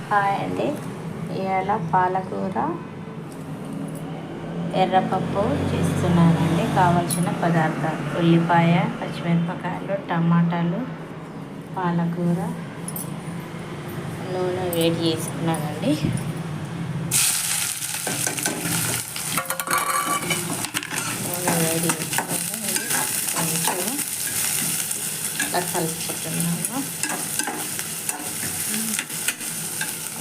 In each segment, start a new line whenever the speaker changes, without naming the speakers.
Hi అండి. ఇవాళ పాలకూర ఎర్రపప్పు చేస్తున్నానండి. కావలసిన పదార్థాలు: ఉల్లిపాయ, పచ్చిమిరపకాయలు, టమాటాలు, పాలకూర. నూనె వేడి చేసుకున్నానండి. నూనె వేడి చేసుకున్నాను. కొంచెం ఇలా కలుపుతున్నాను.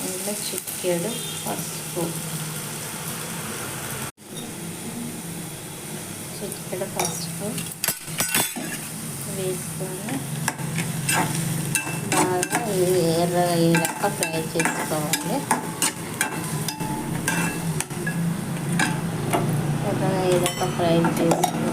ఇందులో చిటికెడు పసుపు, వేసుకొని బాగా ఎర్రగా అయ్యేదాకా ఫ్రై చేసుకోవాలి. ఎర్రగా అయ్యేదాకా ఫ్రై చేసుకొని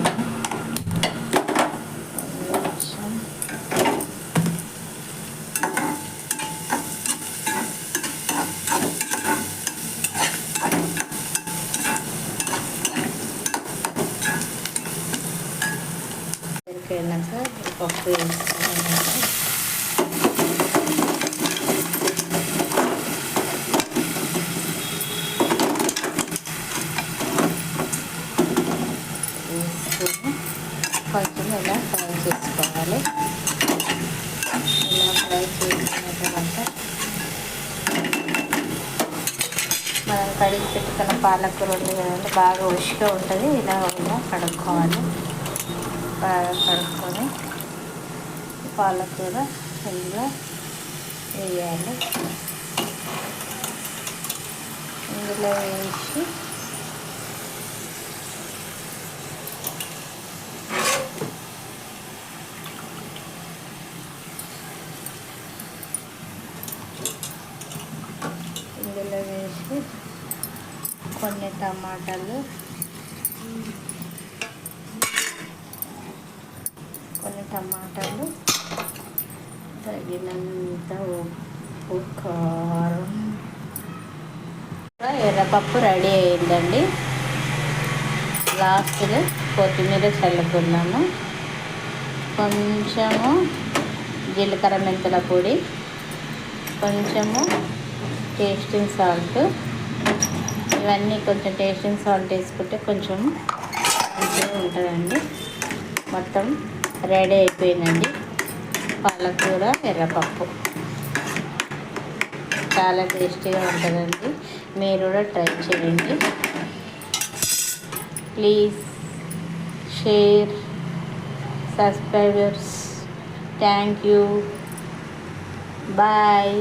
అయినాక పప్పు వేసుకోవాలి. వేసుకొని కొంచెం ఇలా ఫ్రై చేసుకోవాలి. ఇలా ఫ్రై చేసుకున్న తర్వాత మనం కడిగి పెట్టుకున్న పాలకూర ఉంది కదండి, బాగా ఉష్గా ఉంటుంది. ఇలా కడుక్కోవాలి. బాగా కడుక్కొని పాలకూర ఇందులో వేయాలి. ఇందులో వేసి కొన్ని టమాటాలు, తగినంత ఉప్పు, కారం. ఎర్రపప్పు రెడీ అయిందండి. లాస్ట్గా కొత్తిమీర చల్లుకున్నాము. కొంచెము జీలకర్ర మెంతుల పొడి, కొంచెము టేస్టింగ్ సాల్ట్. ఇవన్నీ కొంచెం టేస్టింగ్ సాల్ట్ వేసుకుంటే కొంచెం మంచిగా ఉంటుందండి. మొత్తం రెడీ అయిపోయిందండి పాలకూర ఎర్రపప్పు. చాలా టేస్టీగా ఉంటుందండి. మీరు కూడా ట్రై చేయండి. Please share, subscribers. Thank you. Bye.